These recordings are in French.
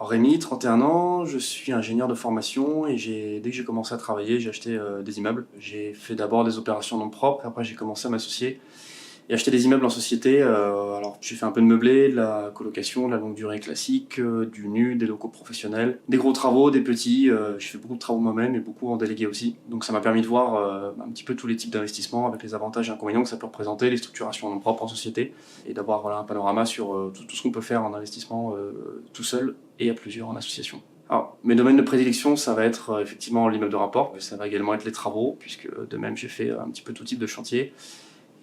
Alors Rémi, 31 ans, je suis ingénieur de formation et dès que j'ai commencé à travailler, j'ai acheté des immeubles. J'ai fait d'abord des opérations en nom propre, après j'ai commencé à m'associer et acheter des immeubles en société. Alors j'ai fait un peu de meublé, de la colocation, de la longue durée classique, du nu, des locaux professionnels, des gros travaux, des petits. J'ai fait beaucoup de travaux moi-même et beaucoup en délégué aussi. Donc ça m'a permis de voir un petit peu tous les types d'investissements avec les avantages et inconvénients que ça peut représenter, les structurations en nom propre en société et d'avoir un panorama sur tout ce qu'on peut faire en investissement tout seul et à plusieurs en association. Alors, mes domaines de prédilection, ça va être effectivement l'immeuble de rapport, mais ça va également être les travaux, puisque de même j'ai fait un petit peu tout type de chantier,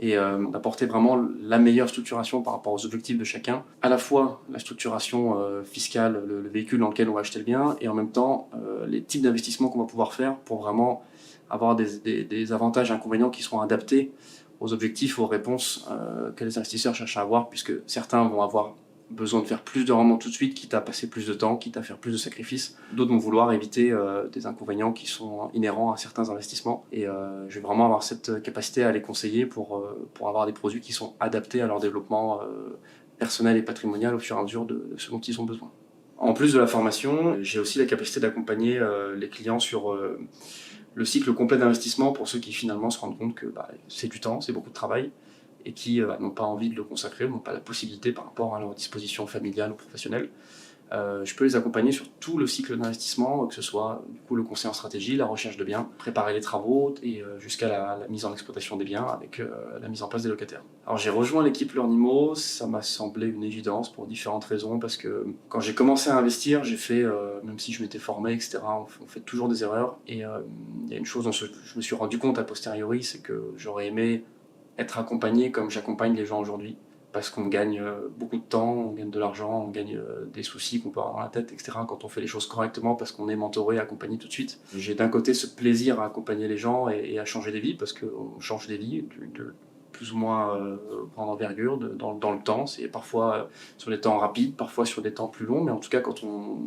et d'apporter vraiment la meilleure structuration par rapport aux objectifs de chacun, à la fois la structuration fiscale, le véhicule dans lequel on va acheter le bien, et en même temps les types d'investissements qu'on va pouvoir faire pour vraiment avoir des avantages et inconvénients qui seront adaptés aux objectifs, aux réponses que les investisseurs cherchent à avoir, puisque certains vont avoir besoin de faire plus de rendement tout de suite, quitte à passer plus de temps, quitte à faire plus de sacrifices. D'autres vont vouloir éviter des inconvénients qui sont inhérents à certains investissements. Et je vais vraiment avoir cette capacité à les conseiller pour avoir des produits qui sont adaptés à leur développement personnel et patrimonial au fur et à mesure de ce dont ils ont besoin. En plus de la formation, j'ai aussi la capacité d'accompagner les clients sur le cycle complet d'investissement pour ceux qui finalement se rendent compte que c'est du temps, c'est beaucoup de travail, et qui n'ont pas envie de le consacrer, n'ont pas la possibilité par rapport à leur disposition familiale ou professionnelle. Je peux les accompagner sur tout le cycle d'investissement, que ce soit du coup, le conseil en stratégie, la recherche de biens, préparer les travaux et jusqu'à la mise en exploitation des biens avec la mise en place des locataires. Alors j'ai rejoint l'équipe Learnimo, ça m'a semblé une évidence pour différentes raisons, parce que quand j'ai commencé à investir, j'ai fait, même si je m'étais formé, etc., on fait toujours des erreurs, et il y a une chose dont je me suis rendu compte a posteriori, c'est que j'aurais aimé être accompagné comme j'accompagne les gens aujourd'hui, parce qu'on gagne beaucoup de temps, on gagne de l'argent, on gagne des soucis qu'on peut avoir dans la tête, etc. quand on fait les choses correctement, parce qu'on est mentoré, accompagné tout de suite. J'ai d'un côté ce plaisir à accompagner les gens et à changer des vies, parce qu'on change des vies de plus ou moins grande envergure dans le temps. C'est parfois sur des temps rapides, parfois sur des temps plus longs, mais en tout cas quand on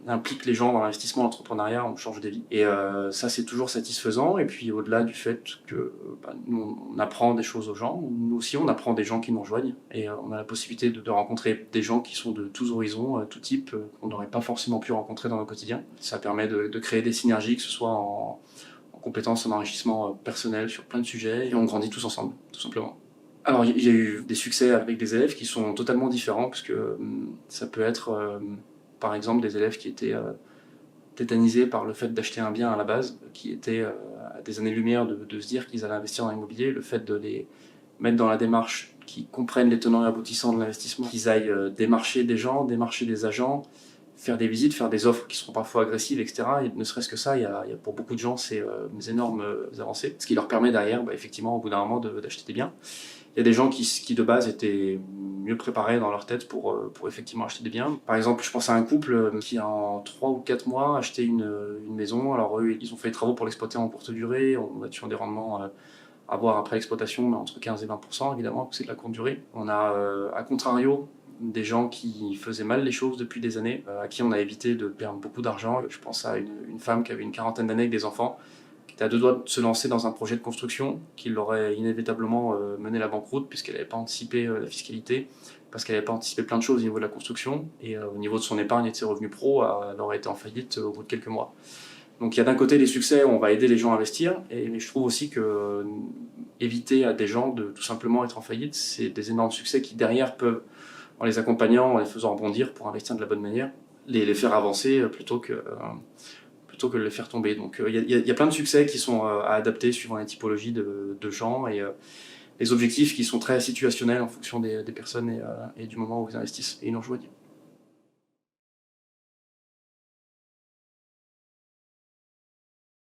implique les gens dans l'investissement, l'entrepreneuriat, on change des vies. Et ça, c'est toujours satisfaisant. Et puis au-delà du fait que nous, on apprend des choses aux gens, nous aussi on apprend des gens qui nous rejoignent. Et on a la possibilité de rencontrer des gens qui sont de tous horizons, tout type, qu'on n'aurait pas forcément pu rencontrer dans le quotidien. Ça permet de créer des synergies, que ce soit en compétences, en enrichissement personnel sur plein de sujets, et on grandit tous ensemble, tout simplement. Alors il y a eu des succès avec des élèves qui sont totalement différents, parce que ça peut être par exemple des élèves qui étaient tétanisés par le fait d'acheter un bien à la base, qui étaient à des années-lumière de se dire qu'ils allaient investir dans l'immobilier, le fait de les mettre dans la démarche, qu'ils comprennent les tenants et aboutissants de l'investissement, qu'ils aillent démarcher des gens, démarcher des agents, faire des visites, faire des offres qui seront parfois agressives, etc. Et ne serait-ce que ça, il y a pour beaucoup de gens, c'est des énormes avancées, ce qui leur permet derrière, effectivement, au bout d'un moment, d'acheter des biens. Il y a des gens qui de base étaient mieux préparés dans leur tête pour effectivement acheter des biens. Par exemple, je pense à un couple qui en 3 ou 4 mois a acheté une maison. Alors eux, ils ont fait les travaux pour l'exploiter en courte durée, on va sur des rendements à voir après l'exploitation, mais entre 15 et 20%, évidemment, parce que c'est de la courte durée. On a, à contrario, des gens qui faisaient mal les choses depuis des années, à qui on a évité de perdre beaucoup d'argent. Je pense à une femme qui avait une quarantaine d'années avec des enfants, qui était à 2 doigts de se lancer dans un projet de construction qui l'aurait inévitablement mené à la banqueroute, puisqu'elle n'avait pas anticipé la fiscalité, parce qu'elle n'avait pas anticipé plein de choses au niveau de la construction, et au niveau de son épargne et de ses revenus pro, elle aurait été en faillite au bout de quelques mois. Donc il y a d'un côté les succès où on va aider les gens à investir, mais je trouve aussi que éviter à des gens de tout simplement être en faillite, c'est des énormes succès qui derrière peuvent, en les accompagnant, en les faisant rebondir pour investir de la bonne manière, les faire avancer plutôt que de les faire tomber. Donc il y a plein de succès qui sont à adapter suivant les typologies de gens, et les objectifs qui sont très situationnels en fonction des personnes et du moment où ils investissent et ils nous rejoignent.